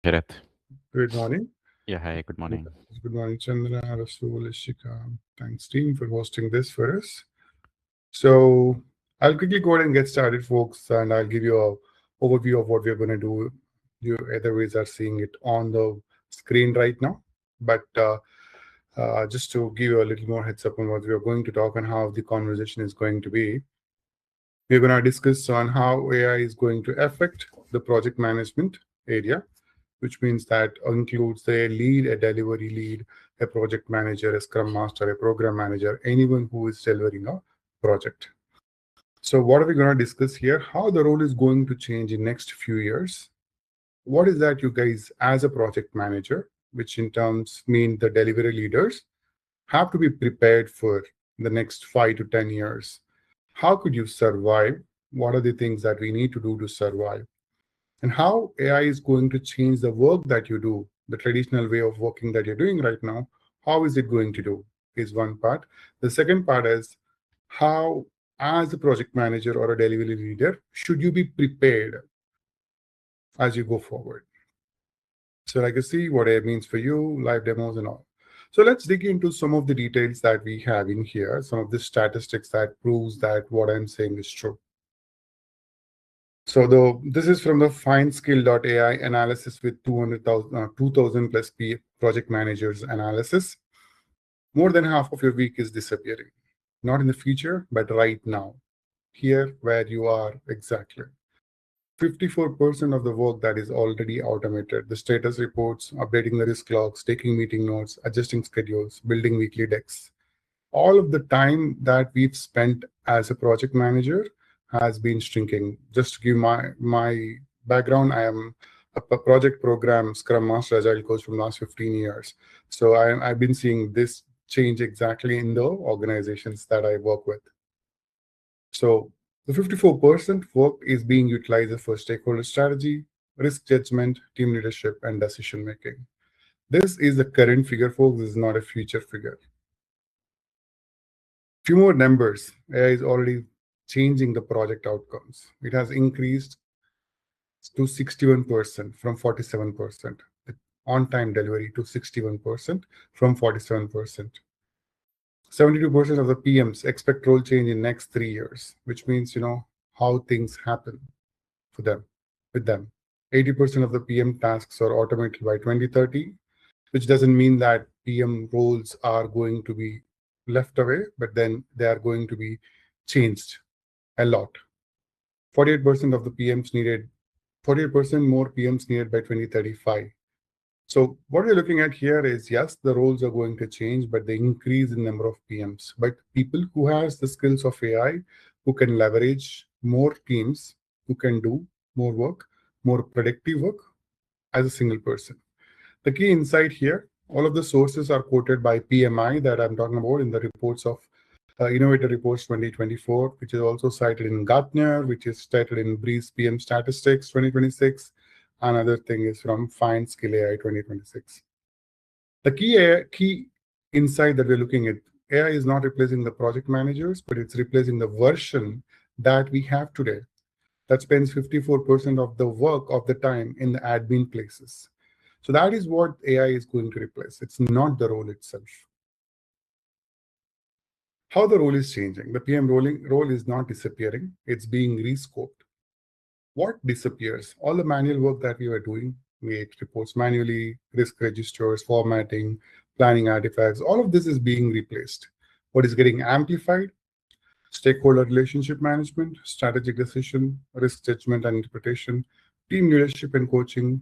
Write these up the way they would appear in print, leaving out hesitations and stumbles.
Sharath. Good morning. Yeah, hi, good morning. Good morning, Chandra, Rasul, Ishika. Thanks, team, for hosting this for us. So I'll quickly go ahead and get started, folks, and I'll give you a overview of what we're going to do. You otherwise are seeing it on the screen right now, but just to give you a little more heads up on what we are going to talk and how the conversation is going to be, we're going to discuss on how AI is going to affect the project management area, which means that includes a lead, a delivery lead, a project manager, a scrum master, a program manager, anyone who is delivering a project. So what are we going to discuss here? How the role is going to change in next few years. What is that you guys as a project manager, which in terms mean the delivery leaders, have to be prepared for the next 5 to 10 years? How could you survive? What are the things that we need to do to survive? And how AI is going to change the work that you do, the traditional way of working that you're doing right now, how is it going to do is one part. The second part is how, as a project manager or a delivery leader, should you be prepared as you go forward? So like I see what AI means for you, live demos and all. So let's dig into some of the details that we have in here, some of the statistics that proves that what I'm saying is true. So this is from the FindSkill.ai analysis with 2,000 plus project managers analysis. More than half of your week is disappearing. Not in the future, but right now. Here where you are exactly. 54% of the work that is already automated. The status reports, updating the risk logs, taking meeting notes, adjusting schedules, building weekly decks. All of the time that we've spent as a project manager has been shrinking. Just to give my background, I am a project program Scrum Master Agile coach from last 15 years. So I've been seeing this change exactly in the organizations that I work with. So the 54% work is being utilized for stakeholder strategy, risk judgment, team leadership, and decision making. This is the current figure, folks. This is not a future figure. Few more numbers. AI is already changing the project outcomes. It has increased to 61% from 47%. The on-time delivery to 61% from 47%. 72% of the PMs expect role change in next 3 years, which means how things happen for them with them. 80% of the PM tasks are automated by 2030, which doesn't mean that PM roles are going to be left away, but then they are going to be changed a lot. 48% of the PMs needed, 48% more PMs needed by 2035. So what we're looking at here is, yes, the roles are going to change, but the increase in number of PMs. But people who has the skills of AI, who can leverage more teams, who can do more work, more productive work as a single person. The key insight here, all of the sources are quoted by PMI that I'm talking about in the reports of Innovator Reports 2024, which is also cited in Gartner, which is cited in Breeze PM Statistics 2026. Another thing is from FindSkill AI 2026. The key insight that we're looking at, AI is not replacing the project managers, but it's replacing the version that we have today that spends 54% of the work of the time in the admin places. So that is what AI is going to replace. It's not the role itself. How the role is changing. The PM role is not disappearing. It's being rescoped. What disappears? All the manual work that we were doing, create reports manually, risk registers, formatting, planning artifacts, all of this is being replaced. What is getting amplified? Stakeholder relationship management, strategic decision, risk judgment and interpretation, team leadership and coaching,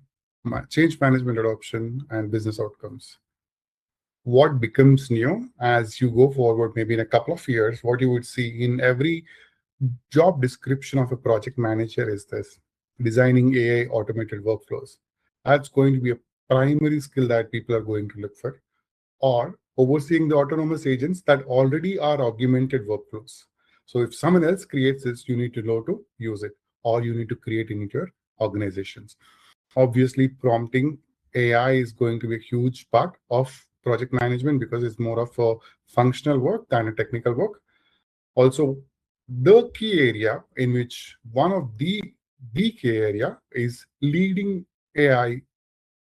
change management adoption, and business outcomes. What becomes new as you go forward, maybe in a couple of years, what you would see in every job description of a project manager is this: designing AI automated workflows. That's going to be a primary skill that people are going to look for, or overseeing the autonomous agents that already are augmented workflows. So if someone else creates this, you need to know to use it, or you need to create it in your organizations. Obviously, prompting AI is going to be a huge part of project management because it's more of a functional work than a technical work. Also, the key area in which one of the key area is leading AI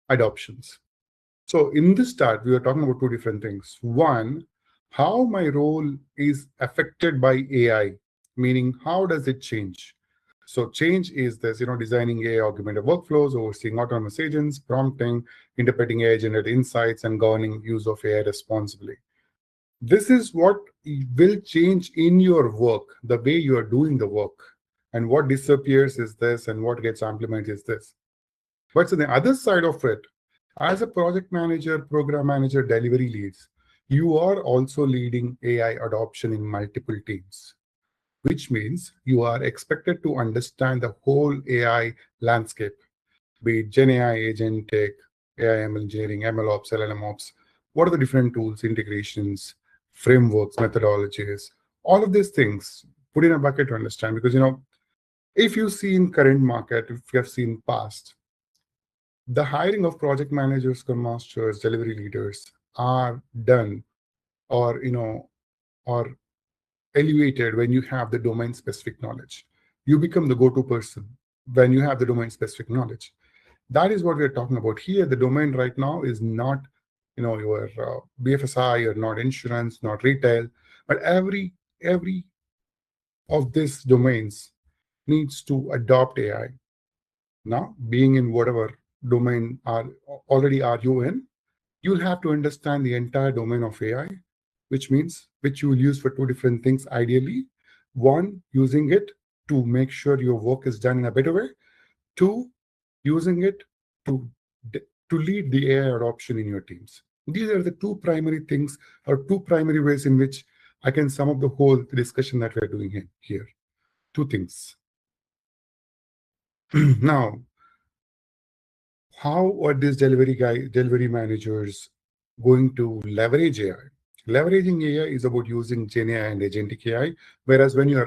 adoptions. So in this start, we are talking about two different things. One, how my role is affected by AI, meaning how does it change? So change is this, designing AI augmented workflows, overseeing autonomous agents, prompting, interpreting AI generated insights, and governing use of AI responsibly. This is what will change in your work, the way you are doing the work. And what disappears is this, and what gets implemented is this. But on the other side of it, as a project manager, program manager, delivery leads, you are also leading AI adoption in multiple teams, which means you are expected to understand the whole AI landscape, be it Gen AI, Agentic, AI, ML engineering, ML ops, LLM ops. What are the different tools, integrations, frameworks, methodologies, all of these things put in a bucket to understand. Because, if you see in current market, if you have seen past, the hiring of project managers, scrum masters, delivery leaders are done or or elevated when you have the domain specific knowledge. You become the go-to person when you have the domain specific knowledge. That is what we're talking about here. The domain right now is not your BFSI, or not insurance, not retail, but every of these domains needs to adopt AI. Now, being in whatever domain are you in, you'll have to understand the entire domain of AI, which you will use for two different things ideally. One, using it to make sure your work is done in a better way. Two, using it to, to lead the AI adoption in your teams. These are the two primary things, or two primary ways in which I can sum up the whole discussion that we're doing here. Two things. Now, how are these delivery managers going to leverage AI? Leveraging AI is about using Gen AI and Agentic AI, whereas when you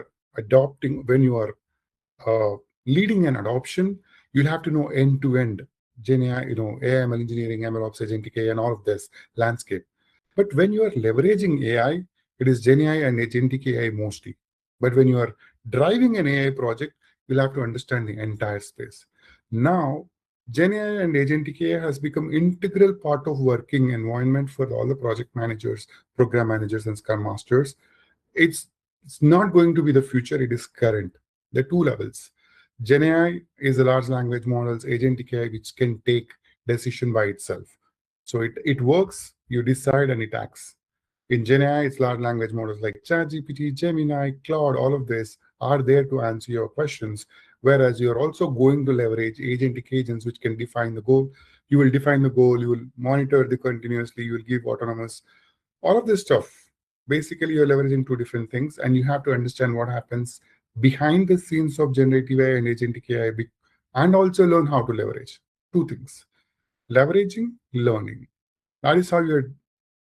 are leading an adoption, you'll have to know end-to-end Gen AI, AI, ML engineering, ML ops, Agentic AI, and all of this landscape. But when you are leveraging AI, it is Gen AI and Agentic AI mostly. But when you are driving an AI project, you'll have to understand the entire space. Now, Gen AI and Agentic AI has become integral part of working environment for all the project managers, program managers, and Scrum Masters. It's it's not going to be the future, it is current. The two levels. Gen AI is a large language models, Agentic AI, which can take decision by itself. So it works, you decide, and it acts. In Gen AI, it's large language models like ChatGPT, Gemini, Claude, all of this are there to answer your questions. Whereas you're also going to leverage agentic agents, which can define the goal. You will define the goal, you will monitor the continuously, you will give autonomous, all of this stuff. Basically, you're leveraging two different things, and you have to understand what happens behind the scenes of generative AI and agentic AI, and also learn how to leverage. Two things: leveraging, learning. That is how your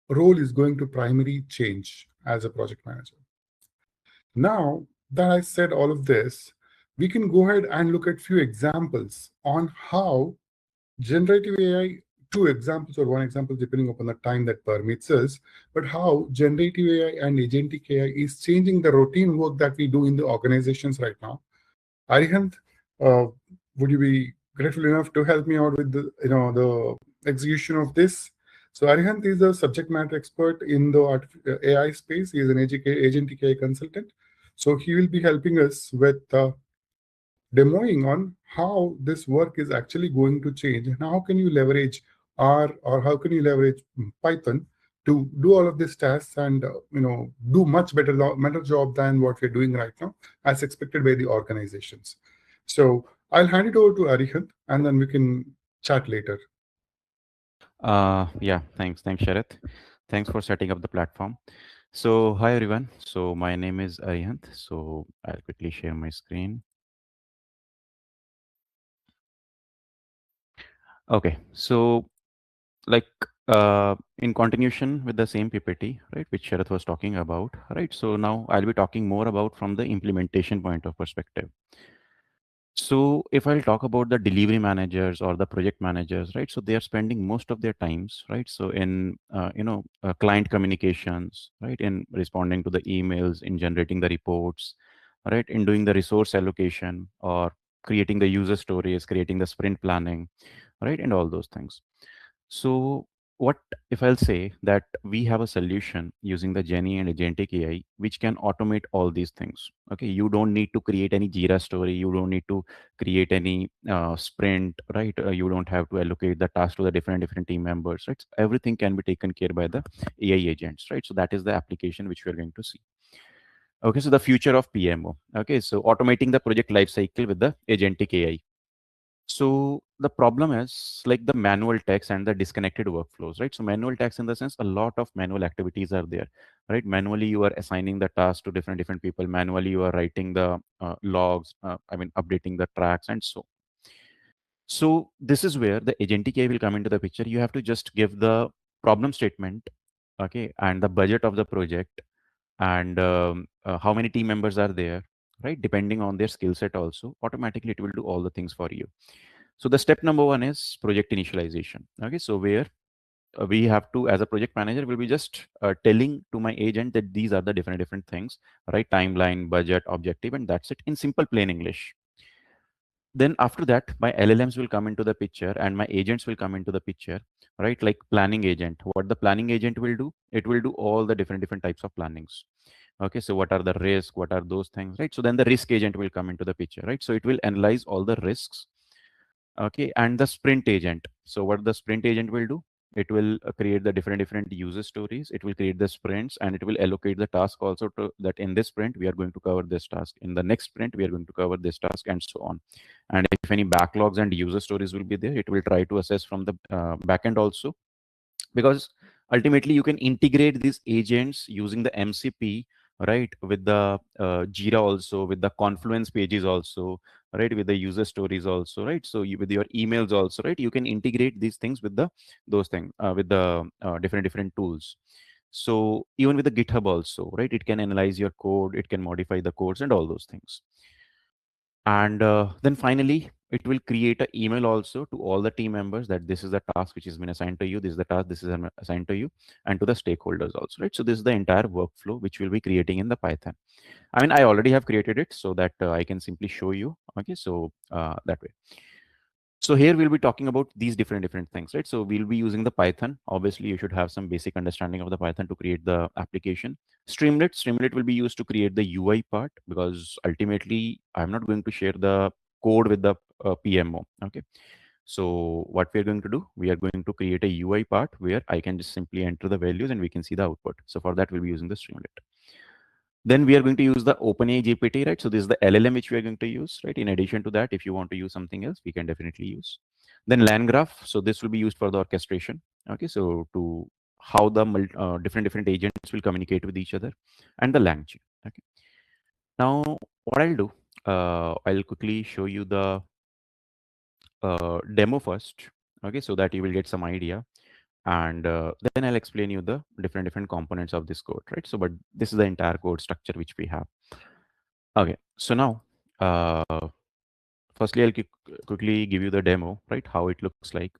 role is going to primarily change as a project manager. Now that I said all of this, we can go ahead and look at few examples on how generative AI, two examples or one example, depending upon the time that permits us, but how generative AI and agentic AI is changing the routine work that we do in the organizations right now. Arihant, uh, would you be grateful enough to help me out with the execution of this? So Arihant is a subject matter expert in the AI space. He is an agentic AI consultant. So he will be helping us with demoing on how this work is actually going to change, and how can you leverage R, or how can you leverage Python to do all of these tasks, and do much better job than what we're doing right now, as expected by the organizations. So I'll hand it over to Arihant, and then we can chat later. Yeah, thanks, Sharath. Thanks for setting up the platform. So, hi everyone. So, my name is Arihant. So, I'll quickly share my screen. Okay, so like in continuation with the same PPT, right, which Sharath was talking about, right? So now I'll be talking more about from the implementation point of perspective. So if I'll talk about the delivery managers or the project managers, right? So they are spending most of their times, right? So in client communications, right? In responding to the emails, in generating the reports, right? In doing the resource allocation or creating the user stories, creating the sprint planning, right? And all those things. So what if I'll say that we have a solution using the Genie and Agentic AI, which can automate all these things. Okay, you don't need to create any Jira story. You don't need to create any sprint, right? You don't have to allocate the task to the different team members, right? Everything can be taken care by the AI agents, right? So that is the application which we are going to see. Okay, so the future of PMO. Okay, so automating the project lifecycle with the Agentic AI. So the problem is like the manual text and the disconnected workflows, right? So manual text in the sense a lot of manual activities are there, right? Manually you are assigning the task to different people. Manually you are writing the logs, I mean updating the tracks and so. So this is where the agentic AI will come into the picture. You have to just give the problem statement, okay, and the budget of the project, and how many team members are there, right? Depending on their skill set also, automatically it will do all the things for you. So the step number one is project initialization. Okay, so where we have to, as a project manager, will be just telling to my agent that these are the different things, right? Timeline, budget, objective, and that's it in simple plain English. Then after that, my LLMs will come into the picture and my agents will come into the picture, right? Like planning agent. What the planning agent will do? It will do all the different types of plannings. Okay, so what are the risks? What are those things, right? So then the risk agent will come into the picture, right? So it will analyze all the risks. Okay, and the sprint agent. So what the sprint agent will do? It will create the different user stories. It will create the sprints and it will allocate the task also to that in this sprint we are going to cover this task. In the next sprint we are going to cover this task and so on. And if any backlogs and user stories will be there, it will try to assess from the backend also, because ultimately you can integrate these agents using the MCP, right, with the Jira also, with the Confluence pages also, right, with the user stories also, right? So you, with your emails also, right, you can integrate these things with the those things with the different tools. So even with the GitHub also, right, it can analyze your code, it can modify the codes and all those things. And then finally it will create an email also to all the team members that this is the task which has been assigned to you, this is the task this is assigned to you, and to the stakeholders also, right? So this is the entire workflow which we'll be creating in the Python. I mean, I already have created it so that I can simply show you. Okay, so that way. So here we'll be talking about these different things, right? So we'll be using the Python. Obviously, you should have some basic understanding of the Python to create the application. Streamlit will be used to create the UI part, because ultimately I'm not going to share the code with the PMO. Okay. So what we're going to do, we are going to create a UI part where I can just simply enter the values and we can see the output. So for that, we'll be using the Streamlit. Then we are going to use the OpenAI GPT, right? So this is the LLM which we are going to use, right? In addition to that, if you want to use something else, we can definitely use. Then LangGraph. So this will be used for the orchestration. Okay, so to how the different agents will communicate with each other, and the LangChain. Okay. Now what I'll do, I'll quickly show you the demo first. Okay, so that you will get some idea, and then I'll explain you the different components of this code, right? So, but this is the entire code structure which we have. Okay, so now, firstly, I'll quickly give you the demo, right? How it looks like.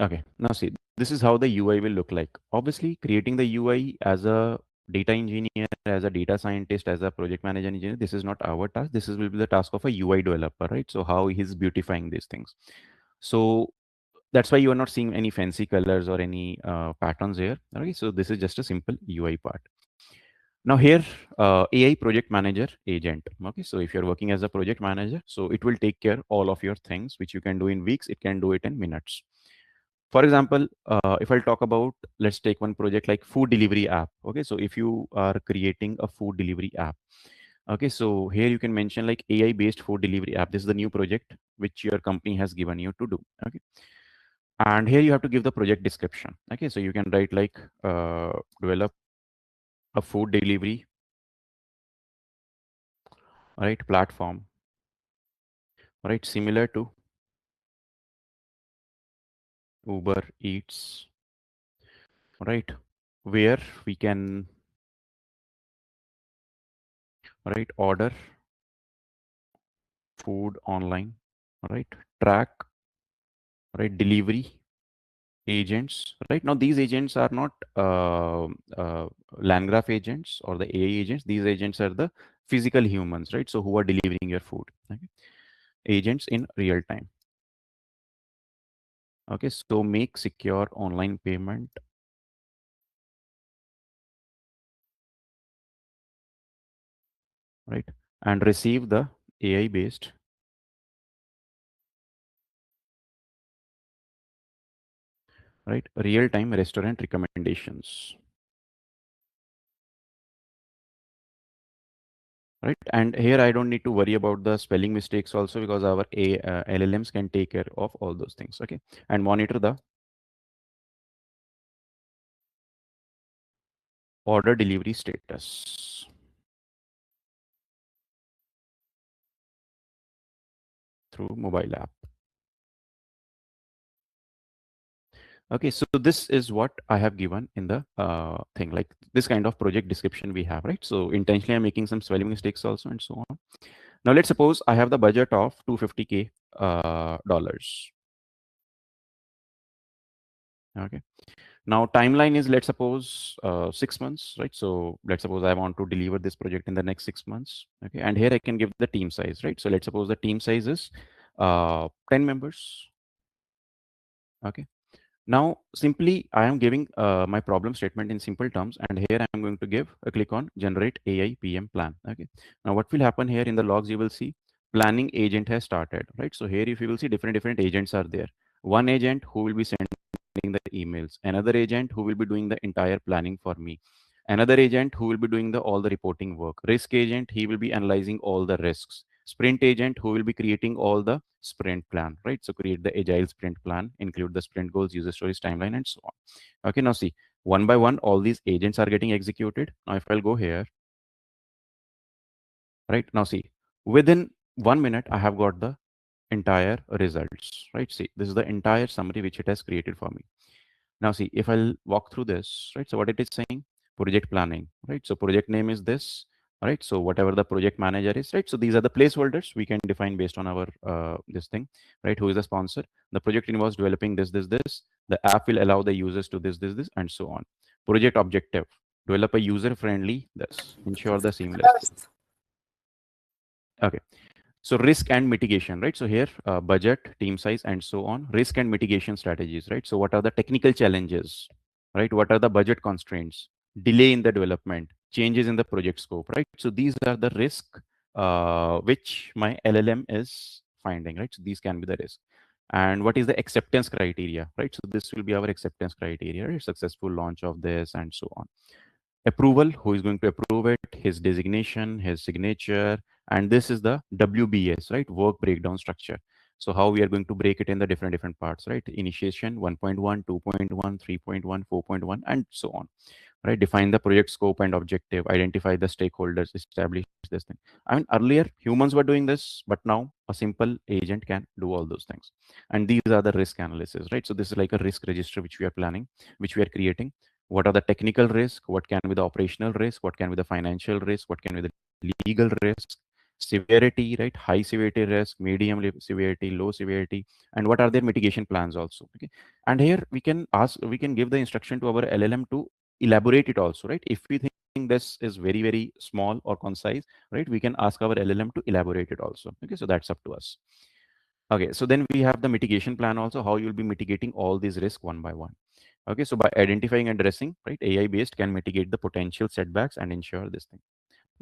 Okay, now see, this is how the UI will look like. Obviously, creating the UI as a data engineer, as a data scientist, as a project manager engineer, this is not our task. This is will be the task of a UI developer, right? So how he's beautifying these things. So that's why you are not seeing any fancy colors or any patterns here. Okay, so this is just a simple UI part. Now here, AI project manager agent. Okay, so if you're working as a project manager, so it will take care all of your things which you can do in weeks. It can do it in minutes. For example, if I'll talk about, let's take one project like food delivery app. Okay, so if you are creating a food delivery app, okay, so here you can mention like AI based food delivery app. This is the new project which your company has given you to do. Okay, and here you have to give the project description. Okay, so you can write like develop a food delivery, right, platform, right, similar to Uber Eats, right, where we can, right, order food online, right, track, right, delivery, agents, right? Now these agents are not Landgraph agents or the AI agents. These agents are the physical humans, right? So who are delivering your food, okay? Agents in real time. Okay, so make secure online payment, right? And receive the AI based, right, real time restaurant recommendations, right? And here I don't need to worry about the spelling mistakes also, because our LLMs can take care of all those things, okay? And monitor the order delivery status through mobile app. Okay, so this is what I have given in the thing, like this kind of project description we have, right? So intentionally I'm making some spelling mistakes also and so on. Now let's suppose I have the budget of 250K dollars. Okay. Now timeline is, let's suppose 6 months, right? So let's suppose I want to deliver this project in the next 6 months. Okay. And here I can give the team size, right? So let's suppose the team size is 10 members. Okay. Now, simply, I am giving my problem statement in simple terms, and here I am going to give a click on generate AI PM plan. Okay. Now, what will happen here in the logs? You will see planning agent has started, right? So here, if you will see different agents are there. One agent who will be sending the emails, another agent who will be doing the entire planning for me, another agent who will be doing the all the reporting work, risk agent, he will be analyzing all the risks, sprint agent who will be creating all the sprint plan, right? So create the agile sprint plan, include the sprint goals, user stories, timeline, and so on. Okay, now see, one by one all these agents are getting executed. Now if I'll go here, right, now see, within 1 minute I have got the entire results, right? See, this is the entire summary which it has created for me. Now see, if I'll walk through this, right? So what it is saying, project planning, right? So project name is this, right? So whatever the project manager is, right? So these are the placeholders we can define based on our this thing, right? Who is the sponsor? The project involves developing this. The app will allow the users to this, and so on. Project objective: develop a user-friendly this, ensure the seamless. Okay. So risk and mitigation, right? So here, budget, team size, and so on. Risk and mitigation strategies, right? So what are the technical challenges, right? What are the budget constraints? Delay in the development, changes in the project scope, right? So these are the risk which my LLM is finding, right? So these can be the risk. And what is the acceptance criteria, right? So this will be our acceptance criteria, right? Successful launch of this, and so on. Approval, who is going to approve it, his designation, his signature, and this is the WBS, right? Work breakdown structure. So how we are going to break it in the different parts, right? Initiation 1.1, 2.1, 3.1, 4.1, and so on, right? Define the project scope and objective, identify the stakeholders, establish this thing. I mean, earlier humans were doing this, but now a simple agent can do all those things. And these are the risk analysis, right? So this is like a risk register which we are planning, which we are creating. What are the technical risk? What can be the operational risk? What can be the financial risk? What can be the legal risk? Severity, right? High severity risk, medium severity, low severity, and what are their mitigation plans also. Okay. And here we can ask, we can give the instruction to our LLM to elaborate it also, right? If we think this is very small or concise, right, we can ask our LLM to elaborate it also. Okay, so that's up to us. Okay, so then we have the mitigation plan also, how you'll be mitigating all these risks one by one. Okay, so by identifying and addressing, right, AI based can mitigate the potential setbacks and ensure this thing.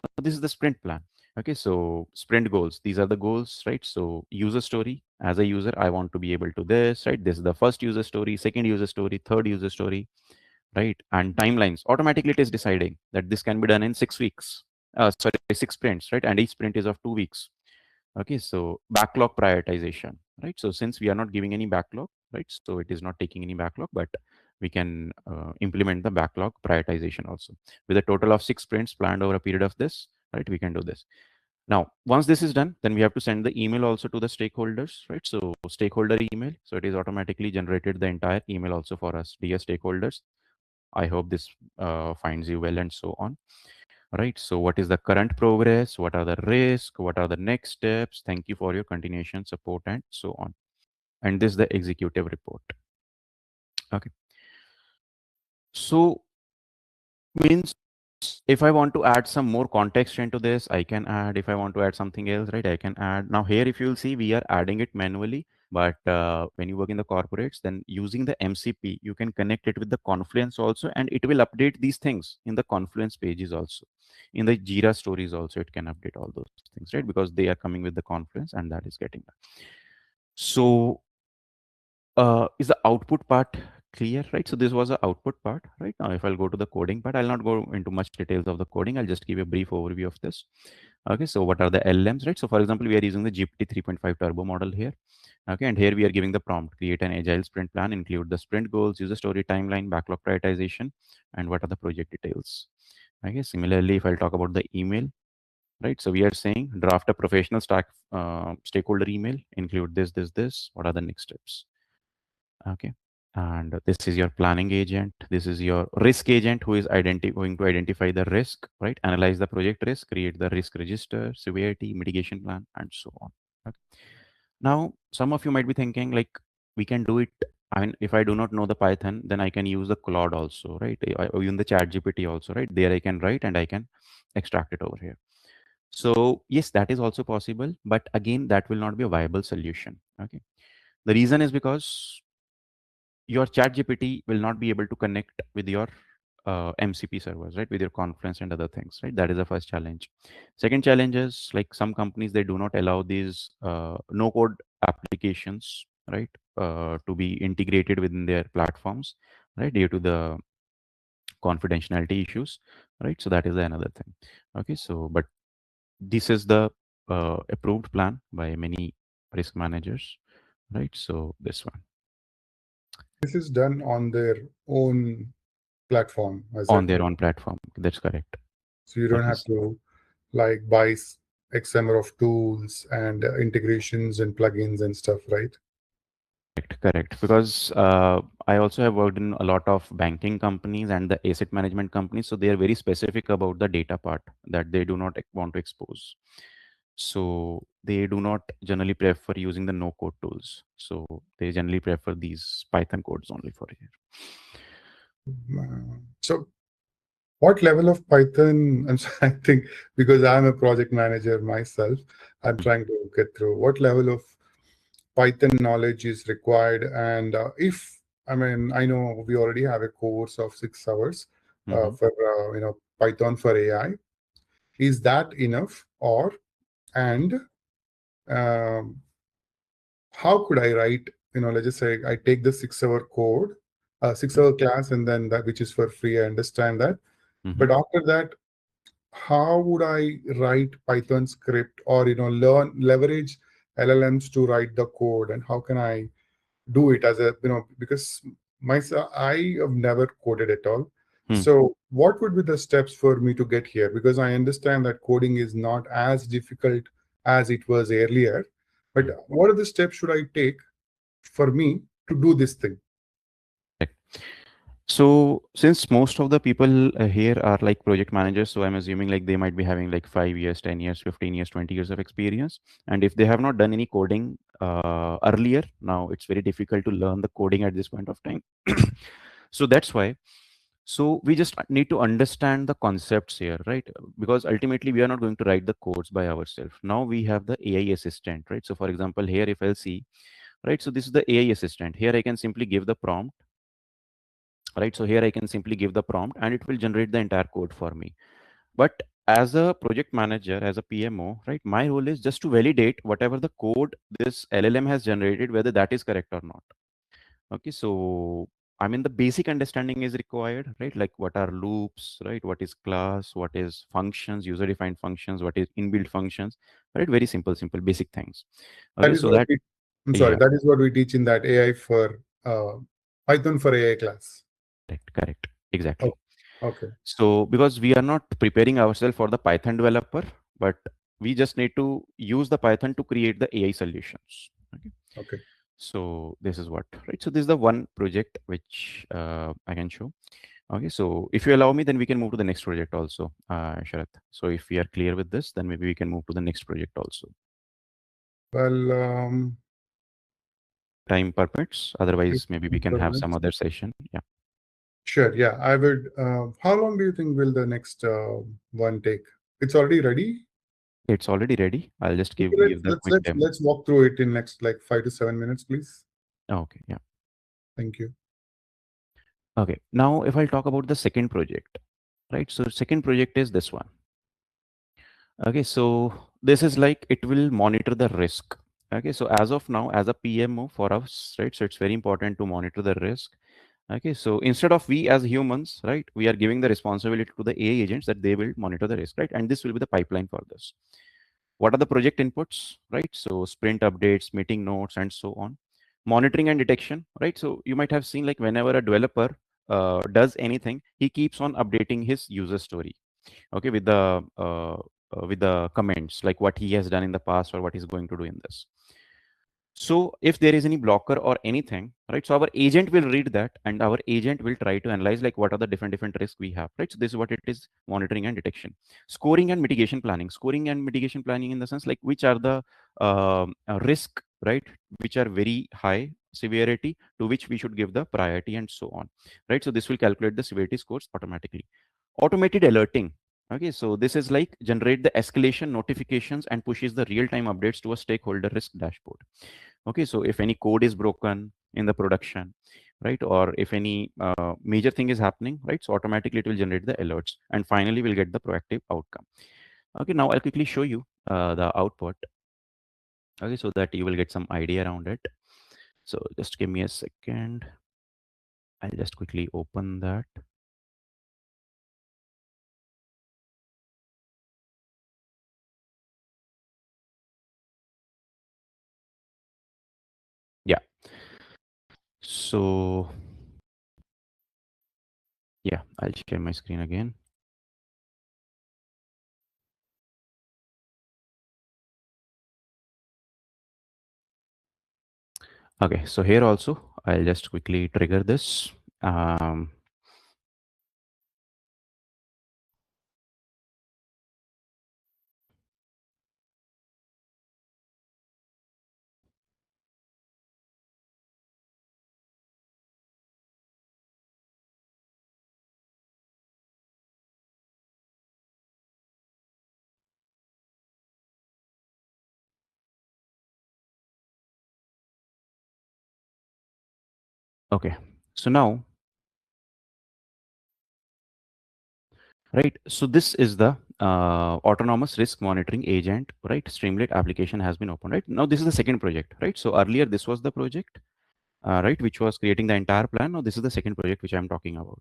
Now, this is the sprint plan. Okay, so sprint goals, these are the goals, right? So user story, as a user I want to be able to this, right? This is the first user story, second user story, third user story, right? And timelines, automatically it is deciding that this can be done in 6 weeks, sorry, 6 sprints, right? And each sprint is of 2 weeks. Okay, so backlog prioritization, right? So since we are not giving any backlog, right, so it is not taking any backlog, but we can implement the backlog prioritization also with a total of 6 sprints planned over a period of this, right? We can do this. Now once this is done, then we have to send the email also to the stakeholders, right? So stakeholder email, so it is automatically generated the entire email also for us. Dear stakeholders, I hope this finds you well, and so on, right? So what is the current progress? What are the risks? What are the next steps? Thank you for your continuation support, and so on. And this is the executive report. Okay. So means if I want to add some more context into this, I can add. If I want to add something else, right, I can add. Now here, if you'll see, we are adding it manually. But when you work in the corporates, then using the MCP, you can connect it with the Confluence also, and it will update these things in the Confluence pages also. In the Jira stories also, it can update all those things, right? Because they are coming with the Confluence, and that is getting that. So is the output part clear, right? So this was the output part. Right now, if I'll go to the coding part, I'll not go into much details of the coding. I'll just give you a brief overview of this. Okay, so what are the LMs, right? So for example, we are using the GPT 3.5 turbo model here. Okay, and here we are giving the prompt: create an agile sprint plan, include the sprint goals, user story timeline, backlog prioritization, and what are the project details. Okay, similarly, if I'll talk about the email, right? So we are saying draft a professional stakeholder email, include this. What are the next steps? Okay. And this is your planning agent. This is your risk agent who is going to identify the risk, right? Analyze the project risk, create the risk register, severity, mitigation plan, and so on. Okay. Now, some of you might be thinking like, we can do it. I mean, if I do not know the Python, then I can use the Claude also, right? Or even the Chat GPT also, right? There I can write and I can extract it over here. So yes, that is also possible, but again, that will not be a viable solution. Okay. The reason is because your chat gpt will not be able to connect with your mcp servers, right, with your Confluence and other things, right? That is the first challenge. Second challenge is like some companies, they do not allow these no code applications, right, to be integrated within their platforms, right, due to the confidentiality issues, right? So that is another thing. Okay, so but this is the approved plan by many risk managers, right? So this one This is done on their own platform, as I on their heard. own platform, that's correct. So you don't Okay. have to like buy X number of tools and integrations and plugins and stuff, right? Correct, correct. Because I also have worked in a lot of banking companies and the asset management companies. So they are very specific about the data part that they do not want to expose. So they do not generally prefer using the no code tools. So they generally prefer these Python codes only for here. So what level of Python, I think because I'm a project manager myself, I'm Mhm, trying to get through what level of Python knowledge is required. And if, I mean, I know we already have a course of 6 hours mhm. for, Python for AI. Is that enough? Or, and um, how could I write, let's just say I take the 6 hour code, 6 hour class, and then that which is for free, I understand that. Mhm. But after that, how would I write Python script or leverage LLMs to write the code, and how can I do it as a because myself I have never coded at all. Hmm. So what would be the steps for me to get here? Because I understand that coding is not as difficult as it was earlier. But Hmm. what are the steps should I take for me to do this thing? Correct. So since most of the people here are like project managers, so I'm assuming like they might be having like 5 years, 10 years, 15 years, 20 years of experience. And if they have not done any coding earlier, now it's very difficult to learn the coding at this point of time. So that's why. So we just need to understand the concepts here, right? Because ultimately we are not going to write the codes by ourselves. Now we have the AI assistant, right? So for example, here if I'll see, right? So this is the AI assistant. Here I can simply give the prompt, right? So here I can simply give the prompt and it will generate the entire code for me. But as a project manager, as a PMO, right, my role is just to validate whatever the code this LLM has generated, whether that is correct or not. Okay, so I mean the basic understanding is required, right? Like what are loops, right? What is class, what is functions, user defined functions, what is inbuilt functions, right? Very simple basic things. That Okay, is so what that, we, I'm sorry, yeah, that is what we teach in that AI for Python for AI class. correct, Oh, exactly. okay, So because we are not preparing ourselves for the Python developer, but we just need to use the Python to create the AI solutions. Okay. okay. So this is what, right? So this is the one project which I can show. Okay. So if you allow me, then we can move to the next project also, Sharath. So if we are clear with this, then maybe we can move to the next project also. Well, time permits. Otherwise, maybe we can have some 15 minutes. other session. Yeah, Sure. Yeah, I would. How long do you think will the next one take? It's already ready. it's already ready. I'll just Okay, give the quick demo. let's walk through it in next like 5 to 7 minutes, please. Okay, yeah. Thank you. Okay. Now, if I'll talk about the second project, right? So second project is this one. Okay, so this is like it will monitor the risk. Okay, so as of now, as a PMO for us, right? So it's very important to monitor the risk. Okay, so instead of we as humans, right, we are giving the responsibility to the AI agents that they will monitor the risk, right? And this will be the pipeline for this. What are the project inputs, right? So sprint updates, meeting notes, and so on. Monitoring and detection, right? So you might have seen like whenever a developer does anything, he keeps on updating his user story, okay, with the comments like what he has done in the past or what he's going to do in this. So if there is any blocker or anything, right, so our agent will read that and our agent will try to analyze like what are the different risks we have, right? So this is what it is: monitoring and detection. Scoring and mitigation planning. Scoring and mitigation planning in the sense like which are the risk, right, which are very high severity, to which we should give the priority and so on, right? So this will calculate the severity scores automatically. Automated alerting. Okay, so this is like generate the escalation notifications and pushes the real-time updates to a stakeholder risk dashboard. Okay, so if any code is broken in the production, right, or if any major thing is happening, right, so automatically it will generate the alerts and finally we'll get the proactive outcome. Okay, now I'll quickly show you the output, okay, so that you will get some idea around it. So just give me a second. I'll just quickly open that. Yeah, so yeah, I'll share my screen again. Okay, so here also I'll just quickly trigger this. um, okay, so now, right, so this is the autonomous risk monitoring agent, right? Streamlit application has been opened, right? Now this is the second project, right? So earlier this was the project, right, which was creating the entire plan. Now this is the second project which I'm talking about.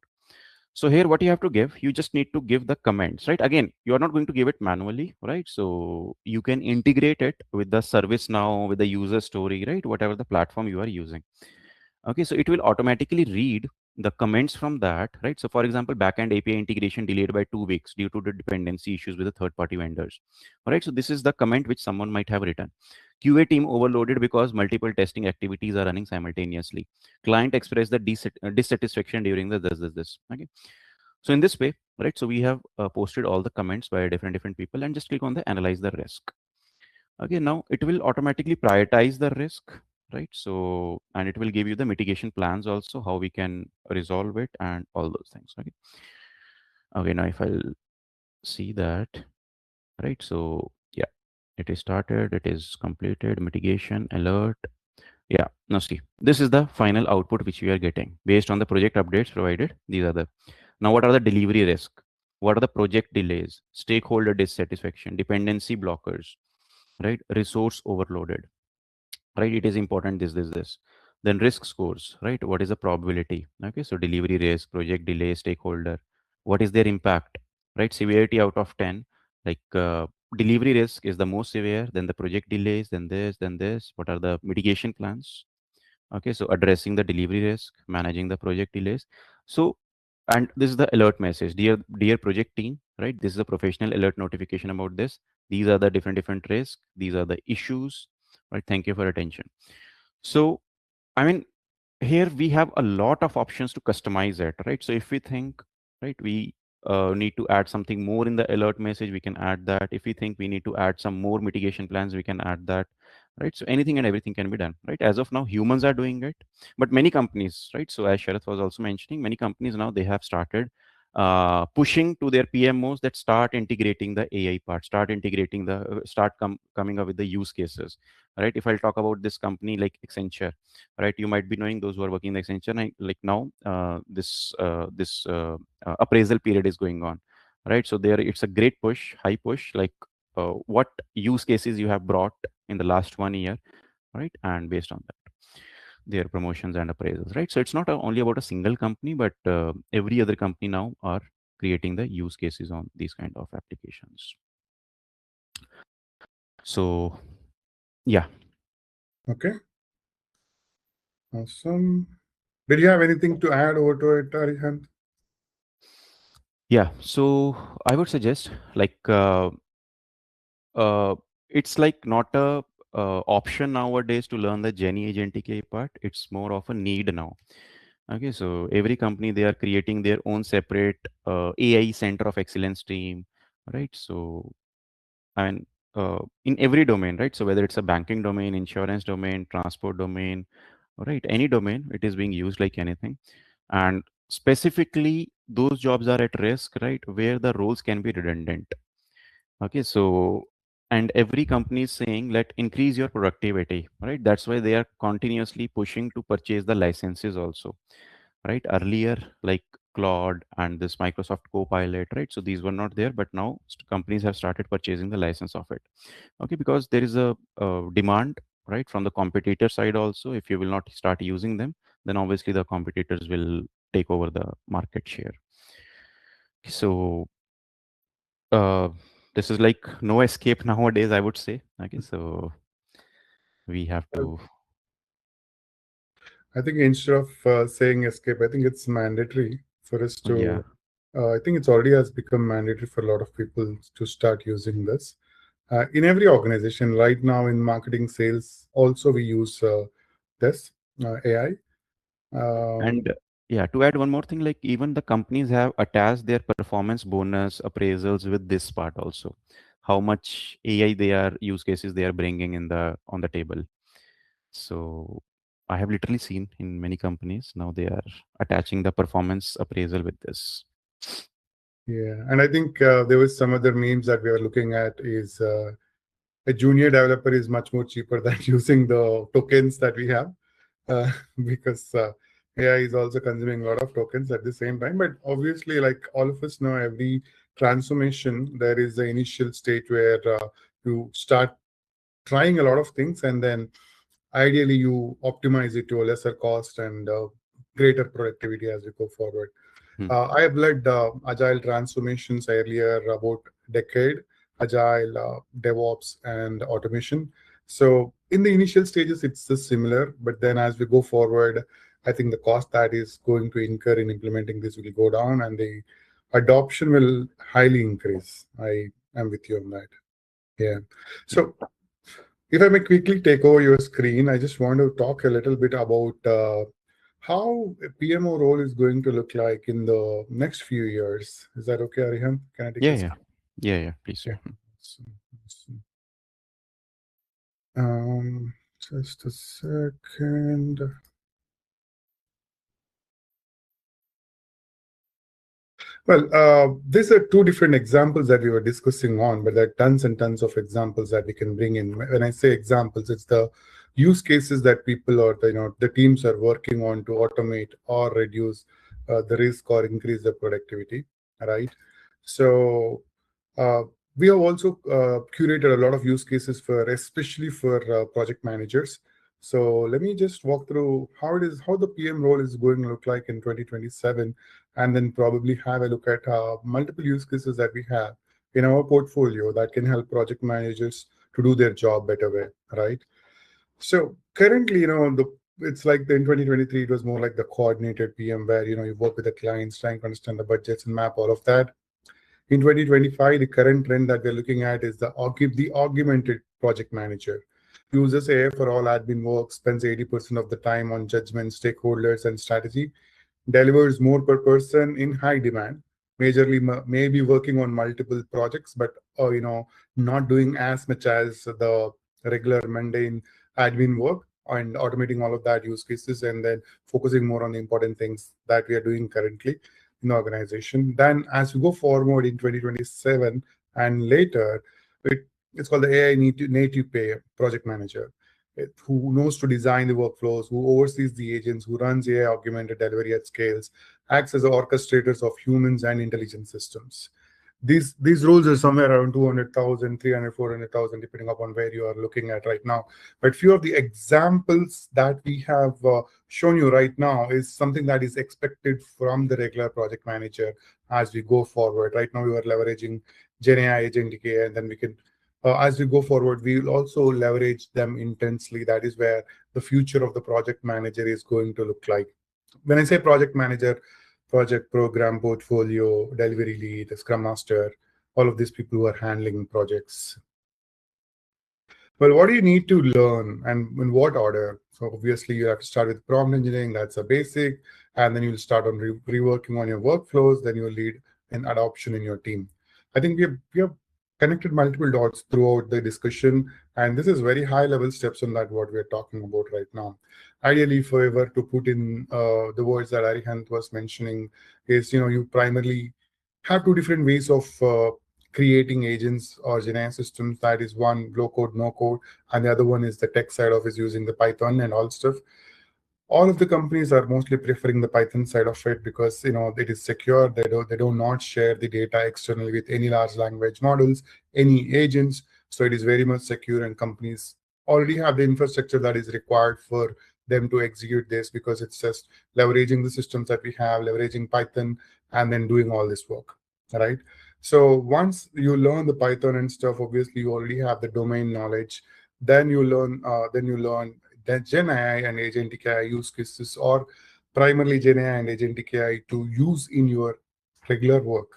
So here what you have to give, you just need to give the comments, right? Again, you are not going to give it manually, right? So you can integrate it with the service now, with the user story, right? Whatever the platform you are using. Okay, so it will automatically read the comments from that, right? So for example, backend API integration delayed by 2 weeks due to the dependency issues with the third-party vendors. All right, so this is the comment which someone might have written. QA team overloaded because multiple testing activities are running simultaneously. Client expressed the dissatisfaction during the this. Okay, so in this way, right? So we have posted all the comments by different people, and just click on the analyze the risk. Okay, now it will automatically prioritize the risk, right? So, and it will give you the mitigation plans also, how we can resolve it and all those things. Okay. Okay, now if I'll see that, right? So, yeah, it is started, it is completed, mitigation, alert. Yeah, now see, this is the final output which we are getting based on the project updates provided. These are the, now what are the delivery risk? What are the project delays, stakeholder dissatisfaction, dependency blockers, right? Resource overloaded, right? It is important this. Then risk scores, right? What is the probability? Okay, so delivery risk, project delay, stakeholder, what is their impact, right? Severity out of 10, like delivery risk is the most severe, then the project delays, then this. What are the mitigation plans? Okay, so addressing the delivery risk, managing the project delays. So, and this is the alert message: dear project team, right? This is a professional alert notification about this. These are the different risks, these are the issues, right? Thank you for attention. So, I mean, here we have a lot of options to customize it, right? So if we think, right, we need to add something more in the alert message, we can add that. If we think we need to add some more mitigation plans, we can add that, right? So anything and everything can be done, right? As of now, humans are doing it, but many companies, right? So as Sharath was also mentioning, many companies now they have started pushing to their PMOs that start integrating the AI part, start integrating the coming up with the use cases, right? If I'll talk about this company like Accenture, right? You might be knowing those who are working in Accenture, like now this appraisal period is going on, right? So there it's a great push, high push, like what use cases you have brought in the last 1 year, right? And based on that, their promotions and appraisals, right? So it's not only about a single company, but every other company now are creating the use cases on these kind of applications. So yeah. Okay, awesome. Did you have anything to add over to it, Arihant? Yeah, so I would suggest like uh, it's like not a option nowadays to learn the Genie agentic AI part. It's more of a need now. Okay, so every company they are creating their own separate AI center of excellence team, right? So and in every domain, right? So whether it's a banking domain, insurance domain, transport domain, right, any domain, it is being used like anything. And specifically, those jobs are at risk, right, where the roles can be redundant. Okay, so and every company is saying let increase your productivity, right? That's why they are continuously pushing to purchase the licenses also, right? Earlier, like Claude and this Microsoft Copilot, right? So these were not there, but now companies have started purchasing the license of it. Okay, because there is a demand, right, from the competitor side also. If you will not start using them, then obviously the competitors will take over the market share. So uh, this is like no escape nowadays, I would say. Okay, so we have to. I think instead of saying escape, I think it's mandatory for us Yeah. to. I think it's already has become mandatory for a lot of people to start using this. In every organization, right now in marketing, sales, also we use this AI. Um, And yeah, to add one more thing, like even the companies have attached their performance bonus appraisals with this part also. How much AI they are use cases they are bringing in the on the table. So I have literally seen in many companies now they are attaching the performance appraisal with this. yeah, and I think there was some other memes that we were looking at is a junior developer is much more cheaper than using the tokens that we have uh, because AI is also consuming a lot of tokens at the same time. But obviously, like all of us know, every transformation, there is the initial stage where you start trying a lot of things and then ideally you optimize it to a lesser cost and greater productivity as we go forward. Hmm. I have led agile transformations earlier about decade, agile, DevOps, and automation. So in the initial stages, it's just similar, but then as we go forward, I think the cost that is going to incur in implementing this will go down, and the adoption will highly increase. I am with you on that. Yeah. Yeah. So if I may quickly take over your screen, I just want to talk a little bit about how a PMO role is going to look like in the next few years. Is that okay, Arihan? Can I take Yeah. the Yeah. screen? Yeah. Yeah. Please. Yeah. Hmm. So- so, Um, just a second. Well, these are two different examples that we were discussing on, but there are tons and tons of examples that we can bring in. When I say examples, it's the use cases that people or the teams are working on to automate or reduce the risk or increase the productivity, right? So uh, we have also curated a lot of use cases for, especially for project managers. So let me just walk through how the PM role is going to look like in 2027, and then probably have a look at multiple use cases that we have in our portfolio that can help project managers to do their job better way, right? So currently, it's like in 2023, it was more like the coordinated PM where, you work with the clients, trying to understand the budgets and map all of that. In 2025, the current trend that we're looking at is the augmented project manager. Uses AI for all admin work, spends 80% of the time on judgment, stakeholders, and strategy, delivers more per person in high demand, majorly maybe working on multiple projects, but not doing as much as the regular mundane admin work and automating all of that use cases, and then focusing more on the important things that we are doing currently in the organization. Then as we go forward in 2027 and later, it's called the AI native pay project manager, who knows to design the workflows, who oversees the agents, who runs AI augmented delivery at scales, acts as the orchestrators of humans and intelligent systems. These roles are somewhere around 200,000, 300, 400,000, depending upon where you are looking at right now. But few of the examples that we have shown you right now is something that is expected from the regular project manager as we go forward. Right now, we are leveraging GenAI Agentic AI, and then we can, as we go forward, we will also leverage them intensely. That is where the future of the project manager is going to look like. When I say project manager, project, program, portfolio, delivery lead, Scrum Master, all of these people who are handling projects. Well, what do you need to learn and in what order? So obviously you have to start with prompt engineering, that's a basic, and then you'll start on reworking on your workflows, then you'll lead an adoption in your team. I think we have connected multiple dots throughout the discussion, and this is very high level steps on that what we're talking about right now. Ideally, if I were to put in the words that Arihant was mentioning, is you primarily have two different ways of creating agents or GenAI systems. That is one low code, no code, and the other one is the tech side of is using the Python and all stuff. All of the companies are mostly preferring the Python side of it because it is secure. They do not share the data externally with any large language models, any agents. So it is very much secure, and companies already have the infrastructure that is required for them to execute this, because it's just leveraging the systems that we have, leveraging Python, and then doing all this work, right? So once you learn the Python and stuff, obviously you already have the domain knowledge. Then you learn that Gen AI and Agentic AI use cases, or primarily Gen AI and Agentic AI to use in your regular work.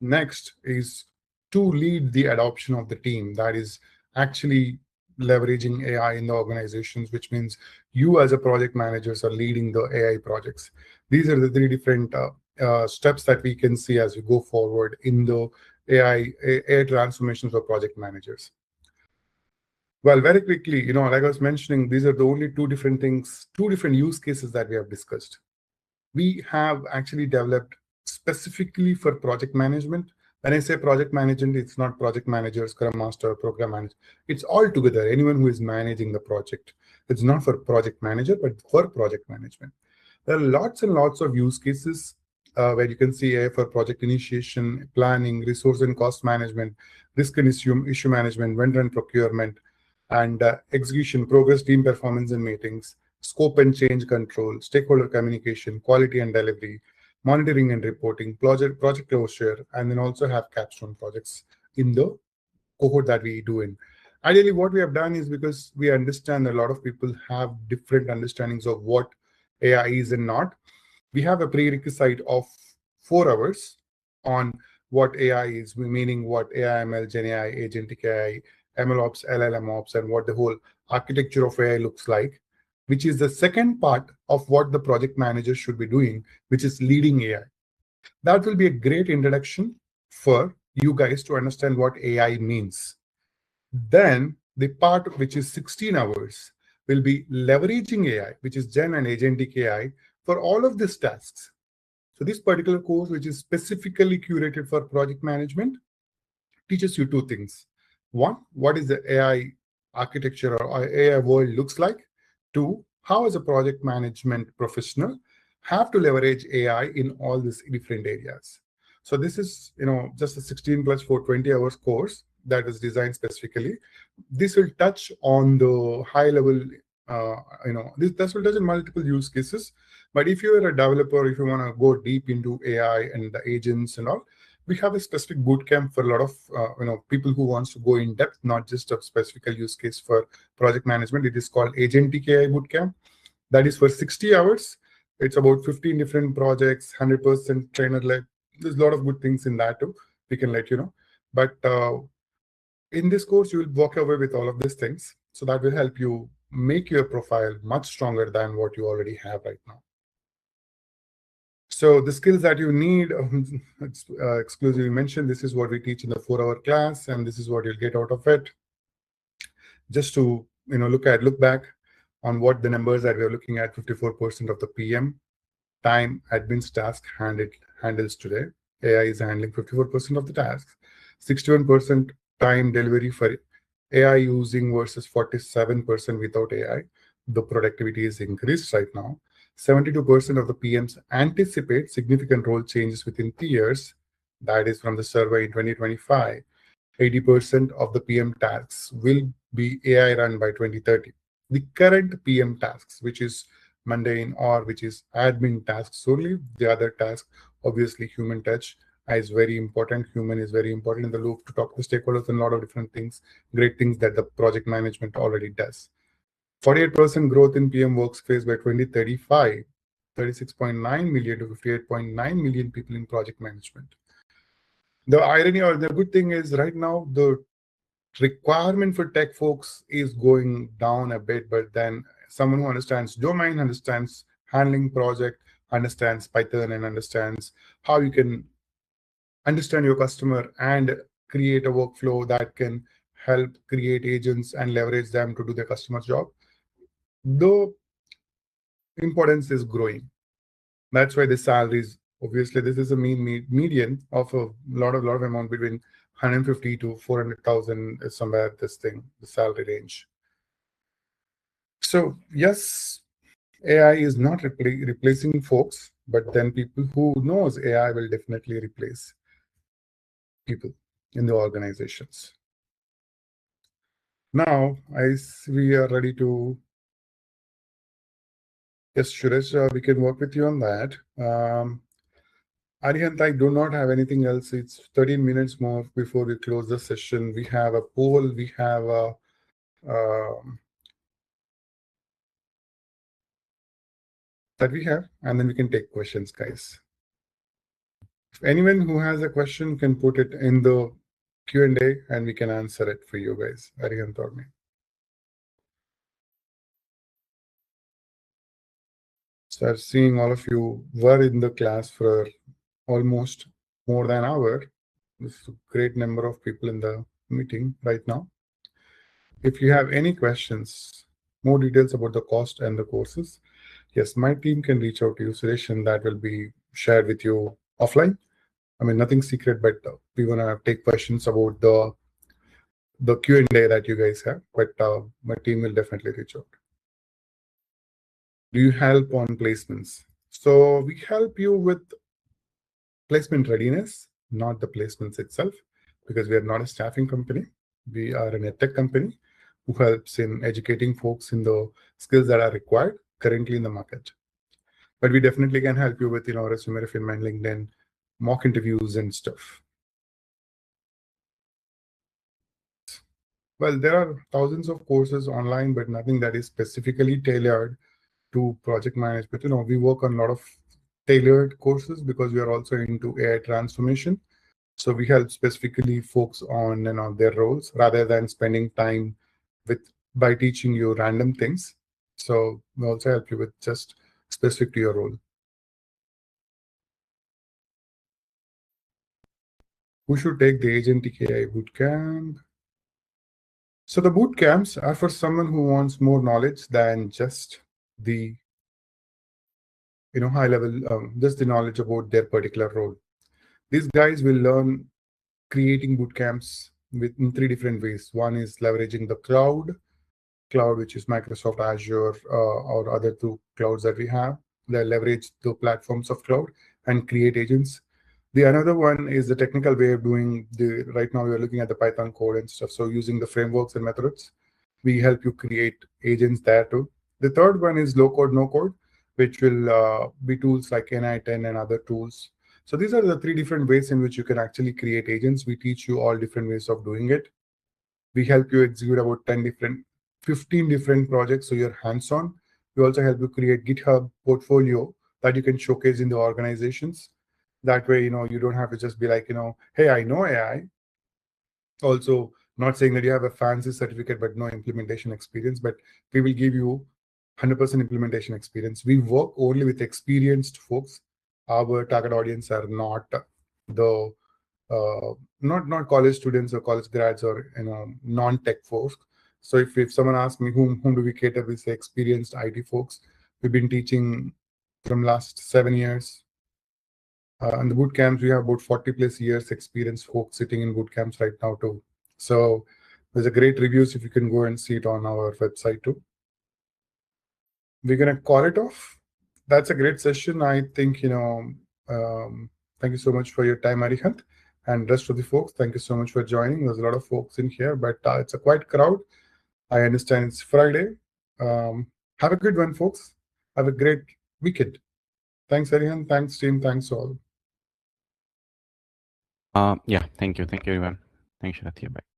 Next is to lead the adoption of the team that is actually leveraging AI in the organizations, which means you as a project managers are leading the AI projects. These are the three different steps that we can see as we go forward in the AI transformations for project managers. Well, very quickly, like I was mentioning, these are the only two different things, two different use cases that we have discussed. We have actually developed specifically for project management. When I say project management, it's not project manager, Scrum Master, program manager. It's all together, anyone who is managing the project. It's not for project manager, but for project management. There are lots and lots of use cases where you can see AI for project initiation, planning, resource and cost management, risk and issue management, vendor and procurement, and execution, progress, team performance and meetings, scope and change control, stakeholder communication, quality and delivery, monitoring and reporting, project closure, and then also have capstone projects in the cohort that we do in. Ideally, what we have done is, because we understand a lot of people have different understandings of what AI is and not, we have a prerequisite of 4 hours on what AI is, meaning what AI, ML, Gen AI, Agentic AI, ML Ops, LLM Ops, and what the whole architecture of AI looks like, which is the second part of what the project manager should be doing, which is leading AI. That will be a great introduction for you guys to understand what AI means. Then the part which is 16 hours will be leveraging AI, which is Gen and Agentic AI, for all of these tasks. So this particular course, which is specifically curated for project management, teaches you two things. One, what is the AI architecture or AI world looks like. Two, how as a project management professional have to leverage AI in all these different areas. So this is just a 16 plus 4 20 hours course that is designed specifically. This will touch on the high level, this will touch on multiple use cases. But if you're a developer, if you want to go deep into AI and the agents and all, we have a specific bootcamp for a lot of people who wants to go in depth, not just a specific use case for project management. It is called Agentic AI Bootcamp. That is for 60 hours. It's about 15 different projects, 100% trainer-led. There's a lot of good things in that too. We can let you know. But in this course, you will walk away with all of these things. So that will help you make your profile much stronger than what you already have right now. So the skills that you need, exclusively mentioned, this is what we teach in the 4-hour class, and this is what you'll get out of it. just to look back on what the numbers that we are looking at. 54% of the PM time admin's task handles today. AI is handling 54% of the tasks. 61% time delivery for AI using versus 47% without AI. The productivity is increased right now. 72% of the PMs anticipate significant role changes within 3 years. That is from the survey in 2025. 80% of the PM tasks will be AI run by 2030. The current PM tasks, which is mundane or which is admin tasks only, the other task, obviously human touch is very important. Human is very important in the loop to talk to stakeholders and a lot of different things, great things that the project management already does. 48% growth in PM workspace by 2035, 36.9 million to 58.9 million people in project management. The irony or the good thing is right now the requirement for tech folks is going down a bit, but then someone who understands domain, understands handling project, understands Python, and understands how you can understand your customer and create a workflow that can help create agents and leverage them to do the customer's job, the importance is growing. That's why the salaries, obviously, this is a median of a lot of amount between 150 to 400,000 is somewhere this thing, the salary range. So yes, AI is not replacing folks, but then people who knows AI will definitely replace people in the organizations. Now, we are ready to. Yes, Suresh, we can work with you on that. Arihant, I do not have anything else. It's 13 minutes more before we close the session. We have a poll. We have a that we have, and then we can take questions, guys. If anyone who has a question can put it in the Q&A, and we can answer it for you guys. Arihant or me. So seeing all of you were in the class for almost more than an hour. This is a great number of people in the meeting right now. If you have any questions, more details about the cost and the courses, yes, my team can reach out to you, Suresh, and that will be shared with you offline. I mean, nothing secret, but we want to take questions about the Q&A that you guys have, but my team will definitely reach out. Do you help on placements? So we help you with placement readiness, not the placements itself, because we are not a staffing company. We are an edtech company who helps in educating folks in the skills that are required currently in the market. But we definitely can help you with resume refinement, LinkedIn, mock interviews and stuff. Well, there are thousands of courses online, but nothing that is specifically tailored to project management. We work on a lot of tailored courses because we are also into AI transformation. So we help specifically folks on their roles rather than spending time by teaching you random things. So we also help you with just specific to your role. Who should take the Agentic AI bootcamp? So the bootcamps are for someone who wants more knowledge than just the high level, just the knowledge about their particular role. These guys will learn creating bootcamps in 3 different ways. One is leveraging the cloud, which is Microsoft Azure or other 2 clouds that we have. They leverage the platforms of cloud and create agents. The another one is the technical way of doing right now we are looking at the Python code and stuff. So using the frameworks and methods, we help you create agents there too. The third one is low code, no code, which will be tools like NI10 and other tools. So these are the 3 different ways in which you can actually create agents. We teach you all different ways of doing it. We help you execute about 15 different projects, so you're hands-on. We also help you create GitHub portfolio that you can showcase in the organizations. That way, you don't have to just be like, hey, I know AI. Also, not saying that you have a fancy certificate but no implementation experience, but we will give you 100% implementation experience. We work only with experienced folks. Our target audience are not the not college students or college grads or non-tech folks. So if someone asks me whom do we cater, we say experienced IT folks. We've been teaching from last 7 years. And the boot camps, we have about 40 plus years experience folks sitting in boot camps right now too. So there's a great reviews if you can go and see it on our website too. We're gonna call it off. That's a great session. I think thank you so much for your time, Arihant, and rest of the folks. Thank you so much for joining. There's a lot of folks in here, but it's a quiet crowd. I understand it's Friday. Have a good one, folks. Have a great weekend. Thanks, Arihant. Thanks, team. Thanks all. Yeah, thank you everyone. Thanks, Sharath. Yeah, bye.